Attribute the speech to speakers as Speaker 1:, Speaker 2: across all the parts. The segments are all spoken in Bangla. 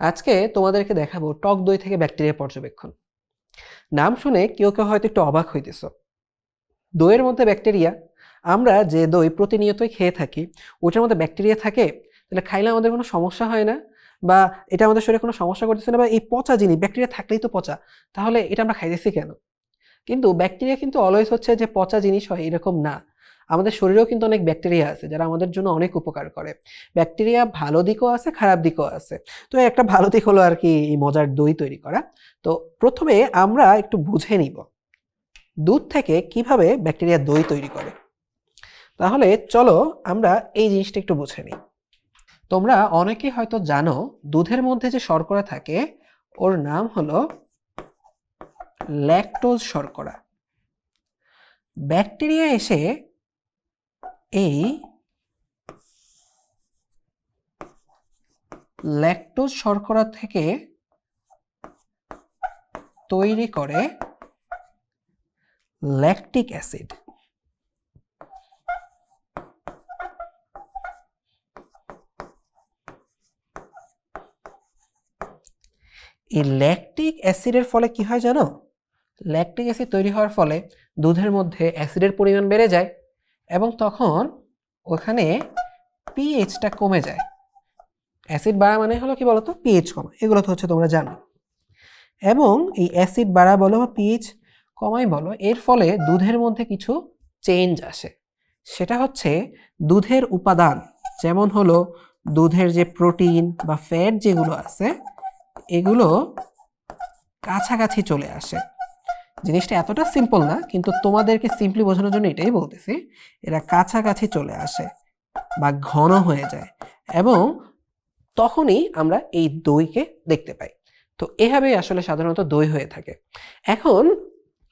Speaker 1: আজকে তোমাদেরকে দেখাবো টক দই থেকে ব্যাকটেরিয়া পর্যবেক্ষণ। নাম শুনে কেউ কেউ হয়তো একটু অবাক হইতেছ। দইয়ের মধ্যে ব্যাকটেরিয়া, আমরা যে দই প্রতিনিয়তই খেয়ে থাকি ওটার মধ্যে ব্যাকটেরিয়া থাকে, তাহলে খাইলে আমাদের কোনো সমস্যা হয় না? বা এটা আমাদের শরীরে কোনো সমস্যা করতেছে না? বা এই পচা জিনিস, ব্যাকটেরিয়া থাকলেই তো পচা, তাহলে এটা আমরা খাইতেছি কেন? কিন্তু ব্যাকটেরিয়া কিন্তু অলওয়েজ হচ্ছে যে পচা জিনিস হয় এরকম না। আমাদের শরীরেও কিন্তু অনেক ব্যাকটেরিয়া আছে যারা আমাদের জন্য অনেক উপকার করে। ব্যাকটেরিয়া ভালো দিকও আছে, খারাপ দিকও আছে। তো একটা ভালো দিক হলো আর কি এই মজার দই তৈরি করা। তো প্রথমে আমরা একটু বুঝে নিব দুধ থেকে কিভাবে ব্যাকটেরিয়া দই তৈরি করে। তাহলে চলো আমরা এই জিনিসটা একটু বুঝে নিই। তোমরা অনেকেই হয়তো জানো দুধের মধ্যে যে শর্করা থাকে ওর নাম হলো ল্যাকটোজ শর্করা। ব্যাকটেরিয়া এসে এই ল্যাকটোজ শর্করা থেকে তৈরি করে ল্যাকটিক অ্যাসিড। এই ল্যাকটিক অ্যাসিডের ফলে কি হয় জানো? ল্যাকটিক অ্যাসিড তৈরি হওয়ার ফলে দুধের মধ্যে অ্যাসিডের পরিমাণ বেড়ে যায় এবং তখন ওখানে পিএইচটা কমে যায়। অ্যাসিড বাড়া মানে হলো কি বলতো? পিএইচ কমা। এগুলো তো হচ্ছে তোমরা জানো। এবং এই অ্যাসিড বাড়া বলো বা পিএইচ কমাই বলো, এর ফলে দুধের মধ্যে কিছু চেঞ্জ আসে। সেটা হচ্ছে দুধের উপাদান, যেমন হলো দুধের যে প্রোটিন বা ফ্যাট যেগুলো আছে এগুলো কাছাকাছি চলে আসে। জিনিসটা এতটা সিম্পল না, কিন্তু তোমাদেরকে সিম্পলি বোঝানোর জন্য এটাই বলতেছি। এরা কাছাকাছি চলে আসে বা ঘন হয়ে যায় এবং তখনই আমরা এই দইকে দেখতে পাই। তো এভাবেই আসলে সাধারণত দই হয়ে থাকে। এখন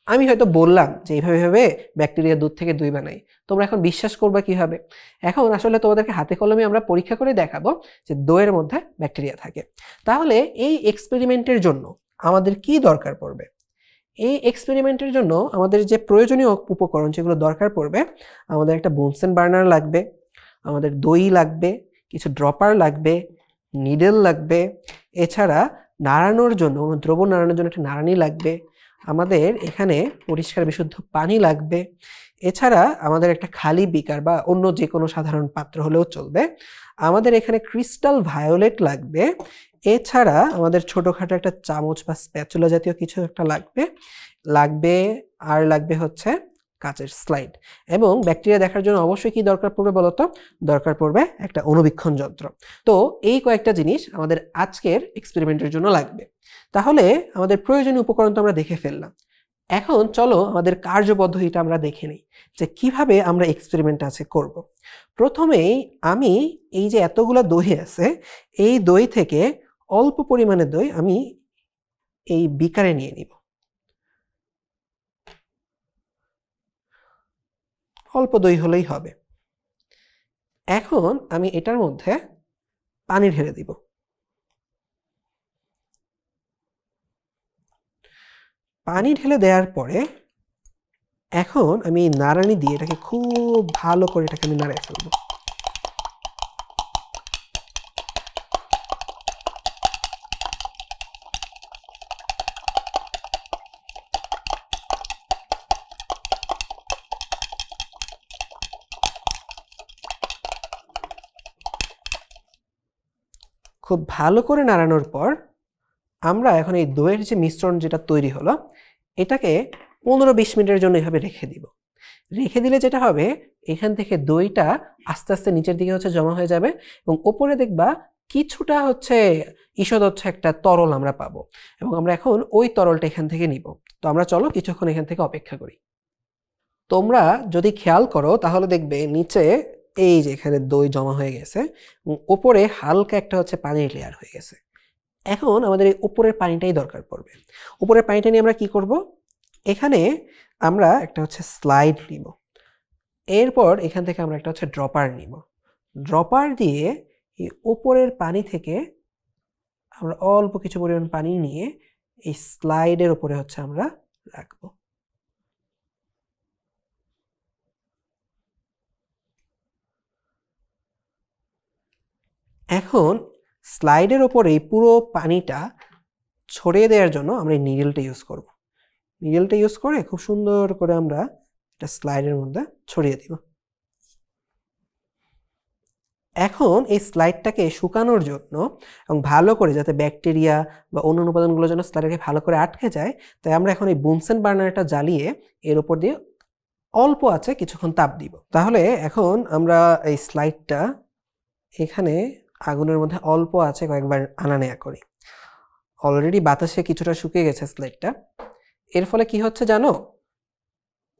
Speaker 1: আমি হয়তো বললাম যে এইভাবে এইভাবে ব্যাকটেরিয়া দুধ থেকে দই বানাই, তোমরা এখন বিশ্বাস করবা কিভাবে? এখন আসলে তোমাদেরকে হাতে কলমে আমরা পরীক্ষা করে দেখাবো যে দইয়ের মধ্যে ব্যাকটেরিয়া থাকে। তাহলে এই এক্সপেরিমেন্টের জন্য আমাদের কি দরকার পড়বে? এই এক্সপেরিমেন্টের জন্য আমাদের যে প্রয়োজনীয় উপকরণ যেগুলো দরকার পড়বে, আমাদের একটা বুনসেন বার্নার লাগবে, আমাদের দই লাগবে, কিছু ড্রপার লাগবে, নিডেল লাগবে, এছাড়া নাড়ানোর জন্য, দ্রবণ নাড়ানোর জন্য একটা নাড়ানি লাগবে, আমাদের এখানে পরিষ্কার বিশুদ্ধ পানি লাগবে, এছাড়া আমাদের একটা খালি বিকার বা অন্য যে কোনো সাধারণ পাত্র হলেও চলবে, আমাদের এখানে ক্রিস্টাল ভায়োলেট লাগবে, এছাড়া আমাদের ছোটখাটো একটা চামচ বা স্প্যাচুলা জাতীয় কিছু একটা লাগবে আর লাগবে হচ্ছে কাচের স্লাইড। এবং ব্যাকটেরিয়া দেখার জন্য অবশ্যই কি দরকার পড়বে বলতো? দরকার পড়বে একটা অণুবীক্ষণ যন্ত্র। তো এই কয়েকটা জিনিস আমাদের আজকের এক্সপেরিমেন্টের জন্য লাগবে। তাহলে আমাদের প্রয়োজনীয় উপকরণ তো আমরা দেখে ফেললাম। এখন চলো আমাদের কার্যপদ্ধতিটা আমরা দেখে নিই যে কিভাবে আমরা এক্সপেরিমেন্ট আছে করব। প্রথমেই আমি এই যে এতগুলা দই আছে, এই দই থেকে অল্প পরিমাণে দই আমি এই বিকারে নিয়ে নিব। অল্প দই হলেই হবে। এখন আমি এটার মধ্যে পানি ঢেলে দিব। পানি ঢেলে দেওয়ার পরে এখন আমি নাড়ানি দিয়ে এটাকে খুব ভালো করে এটাকে আমি নাড়িয়ে ফেলবো। খুব ভালো করে নাড়ানোর পর আমরা এখন এই দইয়ের যে মিশ্রণ যেটা তৈরি হলো এটাকে 15-20 মিনিটের জন্য এভাবে রেখে দিব। রেখে দিলে যেটা হবে, এখান থেকে দইটা আস্তে আস্তে নিচের দিকে হচ্ছে জমা হয়ে যাবে এবং ওপরে দেখবা কিছুটা হচ্ছে ঈষৎ হচ্ছে একটা তরল আমরা পাবো এবং আমরা এখন ওই তরলটা এখান থেকে নিব। তো আমরা চলো কিছুক্ষণ এখান থেকে অপেক্ষা করি। তোমরা যদি খেয়াল করো তাহলে দেখবে নিচে এই যে এখানে দই জমা হয়ে গেছে এবং ওপরে হালকা একটা হচ্ছে পানির লেয়ার হয়ে গেছে। এখন আমাদের এই উপরের পানিটাই দরকার পড়বে। উপরের পানিটা নিয়ে আমরা কি করব? এখানে আমরা একটা হচ্ছে স্লাইড নিব, এরপর এখান থেকে আমরা একটা হচ্ছে ড্রপার নিব। ড্রপার দিয়ে এই উপরের পানি থেকে আমরা অল্প কিছু পরিমাণ পানি নিয়ে এই স্লাইডের উপরে হচ্ছে আমরা রাখবো। এখন স্লাইডের ওপর এই পুরো পানিটা ছড়িয়ে দেওয়ার জন্য আমরা এই নিডলটা ইউজ করব। নিডলটা ইউজ করে খুব সুন্দর করে আমরা এটা স্লাইডের মধ্যে ছড়িয়ে দিব। এখন এই স্লাইডটাকে শুকানোর জন্য এবং ভালো করে যাতে ব্যাকটেরিয়া বা অন্য উপাদানগুলো যেন স্লাইডে ভালো করে আটকে যায়, তাই আমরা এখন এই বুনসেন বার্নারটা জ্বালিয়ে এর উপর দিয়ে অল্প আছে কিছুক্ষণ তাপ দিব। তাহলে এখন আমরা এই স্লাইডটা এখানে আগুনের মধ্যে অল্প আছে কয়েকবার আনা নেয়া করি। অলরেডি বাতাসে কিছুটা শুকিয়ে গেছে স্লাইডটা। এর ফলে কি হচ্ছে জানো,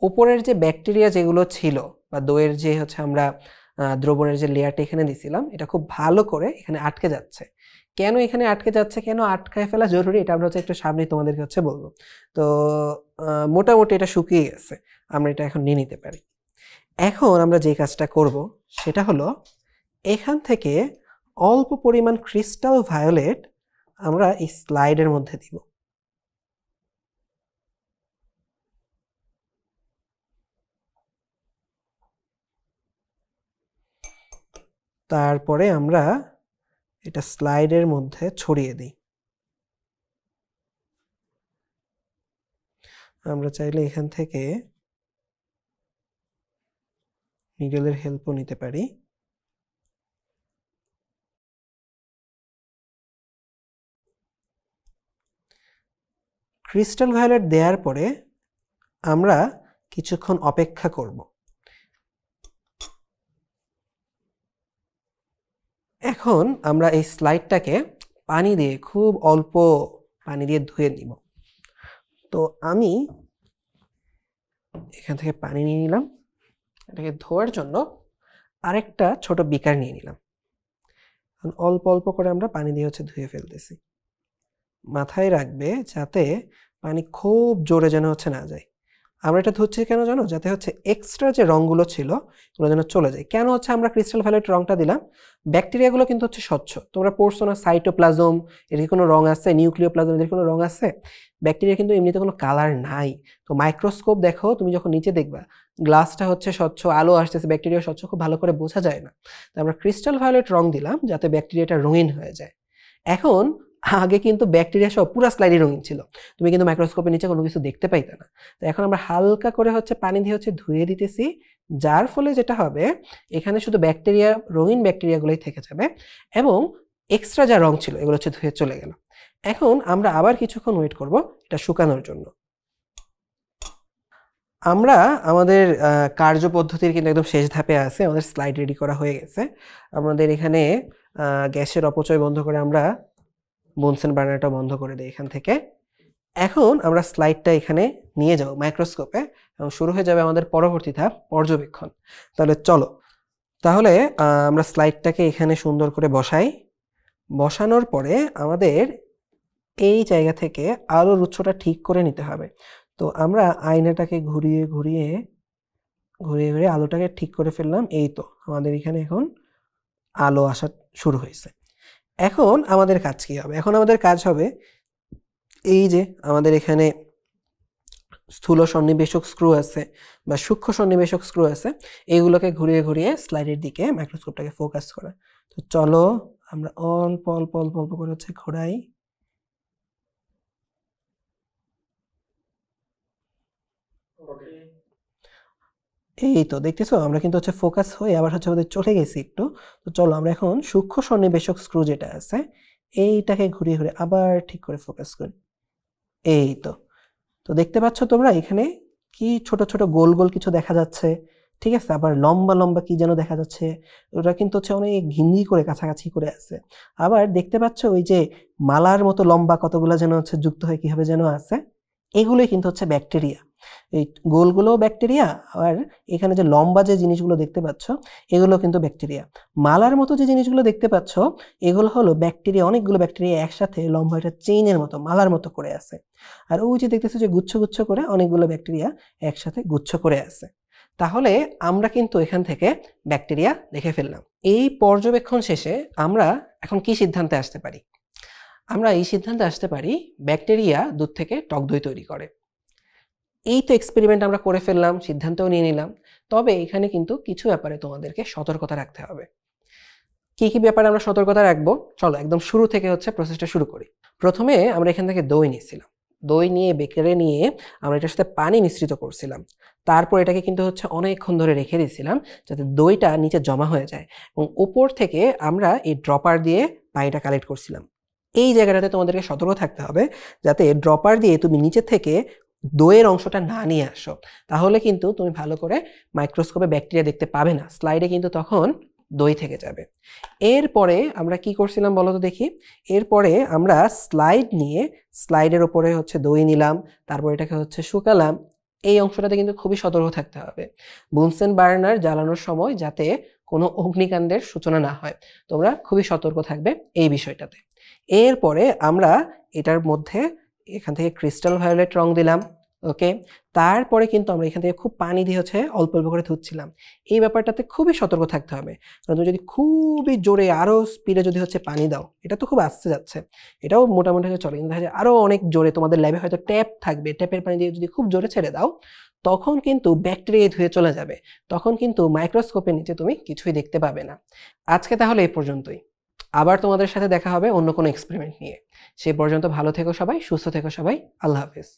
Speaker 1: উপরের যে ব্যাকটেরিয়া যেগুলো ছিল বা দইয়ের যে আমরা দ্রবণের যে লেয়ারটা এখানে দিছিলাম, এটা খুব ভালো করে এখানে আটকে যাচ্ছে। কেন এখানে আটকে যাচ্ছে, কেন আটকায় ফেলা জরুরি, এটা আমরা একটু সামনে তোমাদেরকে বলবো। তো মোটামুটি এটা শুকিয়ে গেছে, আমরা এটা এখন নিয়ে নিতে পারি। এখন আমরা যে কাজটা করব সেটা হলো এখান থেকে অল্প পরিমাণ ক্রিস্টাল ভায়োলেট আমরা এই স্লাইডের মধ্যে দিব। তারপরে আমরা এটা স্লাইডের মধ্যে ছড়িয়ে দিই। আমরা চাইলে এখান থেকে নিডলের হেল্পও নিতে পারি। ক্রিস্টাল ভায়োলেট দেওয়ার পরে আমরা কিছুক্ষণ অপেক্ষা করব। এখন আমরা এই স্লাইডটাকে পানি দিয়ে খুব অল্প পানি দিয়ে ধুয়ে নিব। তো আমি এখান থেকে পানি নিয়ে নিলাম, এটাকে ধোয়ার জন্য আরেকটা ছোট বিকার নিয়ে নিলাম। অল্প অল্প করে আমরা পানি দিয়ে ধুয়ে ফেলতেছি। মাথায় রাখবে যাতে পানি খুব জোরে যেন না যায়। আমরা এটা ধুচ্ছি কেন জানো, যাতে এক্সট্রা যে রঙগুলো ছিল ওগুলো যেন চলে যায়। কেন আমরা ক্রিস্টাল ভায়োলেট রঙটা দিলাম, ব্যাকটেরিয়াগুলো কিন্তু স্বচ্ছ। তোমরা পড়ছো না সাইটোপ্লাজম, এর কোনো রং আছে, নিউক্লিওপ্লাজম এদের কোনো রং আছে? ব্যাকটেরিয়া কিন্তু এমনিতে কোনো কালার নাই। তো মাইক্রোস্কোপ দেখো, তুমি যখন নিচে দেখবা গ্লাসটা স্বচ্ছ, আলো আসতেছে, ব্যাকটেরিয়া স্বচ্ছ, খুব ভালো করে বোঝা যায় না। তো আমরা ক্রিস্টাল ভায়োলেট রং দিলাম যাতে ব্যাকটেরিয়াটা রঙিন হয়ে যায়। এখন আগে কিন্তু ব্যাকটেরিয়া সব পুরো স্লাইডে রঙিন ছিল, তুমি কিন্তু মাইক্রোস্কোপের নিচে কোনো কিছু দেখতে পাইতে না। তো এখন আমরা হালকা করে পানি দিয়ে ধুয়ে দিতেছি, যার ফলে যেটা হবে এখানে শুধু ব্যাকটেরিয়া, রঙিন ব্যাকটেরিয়াগুলোই থেকে যাবে এবং এক্সট্রা যা রং ছিল এগুলো ধুয়ে চলে গেল। এখন আমরা আবার কিছুক্ষণ ওয়েট করব এটা শুকানোর জন্য। আমরা আমাদের কার্যপদ্ধতির কিন্তু একদম শেষ ধাপে আছে, আমাদের স্লাইড রেডি করা হয়ে গেছে। আমাদের এখানে গ্যাসের অপচয় বন্ধ করে আমরা বুনসেন বার্নারটা বন্ধ করে দিই এখান থেকে। এখন আমরা স্লাইডটা এখানে নিয়ে যাব মাইক্রোস্কোপে এবং শুরু হয়ে যাবে আমাদের পরবর্তী ধাপ, পর্যবেক্ষণ। তাহলে চলো, তাহলে আমরা স্লাইডটাকে এখানে সুন্দর করে বসাই। বসানোর পরে আমাদের এই জায়গা থেকে আলোর উৎসটা ঠিক করে নিতে হবে। তো আমরা আয়নাটাকে ঘুরিয়ে ঘুরিয়ে আলোটাকে ঠিক করে ফেললাম। এই তো আমাদের এখানে এখন আলো আসা শুরু হয়েছে। এখন আমাদের কাজ কি হবে? এখন আমাদের কাজ হবে এই যে আমাদের এখানে স্থূল সন্নিবেশক স্ক্রু আছে বা সূক্ষ্ম সন্নিবেশক স্ক্রু আছে, এইগুলোকে ঘুরিয়ে ঘুরিয়ে স্লাইডের দিকে মাইক্রোস্কোপটাকে ফোকাস করা। তো চলো আমরা অল্প অল্প অল্প অল্প করে ঘোরাই। এই তো দেখতেছো আমরা কিন্তু ফোকাস হয়ে আবার আমাদের চলে গেছি একটু। তো চলো আমরা এখন সূক্ষ্ম সন্নিবেশক স্ক্রু যেটা আছে এইটাকে ঘুরিয়ে ঘুরিয়ে আবার ঠিক করে ফোকাস করি। এই তো, তো দেখতে পাচ্ছ তোমরা এখানে কি ছোট ছোট গোল গোল কিছু দেখা যাচ্ছে, ঠিক আছে? আবার লম্বা লম্বা কি যেন দেখা যাচ্ছে, ওটা কিন্তু অনেক ঘিঞ্জি করে কাছাকাছি করে আছে। আবার দেখতে পাচ্ছ ওই যে মালার মতো লম্বা কতগুলো যেন যুক্ত হয়ে কিভাবে যেন আছে, এগুলোই কিন্তু ব্যাকটেরিয়া। এই গোলগুলো ব্যাকটেরিয়া, আর এখানে যে লম্বা যে জিনিসগুলো দেখতে পাচ্ছ এগুলো কিন্তু ব্যাকটেরিয়া। মালার মতো যে জিনিসগুলো দেখতে পাচ্ছ এগুলো হলো ব্যাকটেরিয়া, অনেকগুলো ব্যাকটেরিয়া একসাথে লম্বা একটা চেইনের মতো মালার মতো করে আছে। আর ওই যে দেখতেছো যে গুচ্ছ গুচ্ছ করে অনেকগুলো ব্যাকটেরিয়া একসাথে গুচ্ছ করে আছে। তাহলে আমরা কিন্তু এখান থেকে ব্যাকটেরিয়া দেখে ফেললাম। এই পর্যবেক্ষণ শেষে আমরা এখন কি সিদ্ধান্তে আসতে পারি? আমরা এই সিদ্ধান্তে আসতে পারি ব্যাকটেরিয়া দুধ থেকে টক দই তৈরি করে। এই তো এক্সপেরিমেন্ট আমরা করে ফেললাম, সিদ্ধান্তও নিয়ে নিলাম। তবে এখানে কিন্তু কিছু ব্যাপারে তোমাদেরকে সতর্কতা রাখতে হবে। কি কি ব্যাপারে আমরা সতর্কতা রাখবো, চলো একদম শুরু থেকে হচ্ছে প্রসেসটা শুরু করি। প্রথমে আমরা এখান থেকে দই নিয়েছিলাম, দই নিয়ে বেকারে নিয়ে আমরা এটার সাথে পানি মিশ্রিত করছিলাম। তারপর এটাকে কিন্তু হচ্ছে অনেকক্ষণ ধরে রেখে দিয়েছিলাম যাতে দইটা নিচে জমা হয়ে যায়, এবং উপর থেকে আমরা এই ড্রপার দিয়ে পানিটা কালেক্ট করছিলাম। এই জায়গাটাতে তোমাদেরকে সতর্ক থাকতে হবে যাতে ড্রপার দিয়ে তুমি নিচে থেকে দইয়ের অংশটা না নিয়ে আসো, তাহলে কিন্তু তুমি ভালো করে মাইক্রোস্কোপে ব্যাকটেরিয়া দেখতে পাবে না, স্লাইডে কিন্তু তখন দই থেকে যাবে। এরপরে আমরা কি করছিলাম বলো তো দেখি। এরপরে আমরা স্লাইড নিয়ে স্লাইডের ওপরে হচ্ছে দই নিলাম, তারপর এটাকে হচ্ছে শুকালাম। এই অংশটাতে কিন্তু খুবই সতর্ক থাকতে হবে বুনসেন বার্নার জ্বালানোর সময় যাতে কোনো অগ্নিকাণ্ডের সূচনা না হয়, তোমরা খুবই সতর্ক থাকবে এই বিষয়টাতে। এরপরে আমরা এটার মধ্যে এখান থেকে ক্রিস্টাল ভায়োলেট রং দিলাম, ওকে। তারপরে কিন্তু আমরা এখান থেকে খুব পানি দিয়ে হচ্ছে অল্প অল্প করে ধুচ্ছিলাম। এই ব্যাপারটাতে খুবই সতর্ক থাকতে হবে, কারণ তুমি যদি খুবই জোরে আরো স্পিডে যদি হচ্ছে পানি দাও, এটা তো খুব আস্তে যাচ্ছে, এটাও মোটামুটি চলে, কিন্তু দেখা যায় আরো অনেক জোরে তোমাদের ল্যাবে হয়তো ট্যাপ থাকবে, ট্যাপের পানি দিয়ে যদি খুব জোরে ছেড়ে দাও তখন কিন্তু ব্যাকটেরিয়া ধুয়ে চলে যাবে, তখন কিন্তু মাইক্রোস্কোপের নিচে তুমি কিছুই দেখতে পাবে না। আজকে তাহলে এই পর্যন্তই, আবার তোমাদের সাথে দেখা হবে অন্য কোনো এক্সপেরিমেন্ট নিয়ে। সেই পর্যন্ত ভালো থেকো সবাই, সুস্থ থেকো সবাই, আল্লাহ হাফেজ।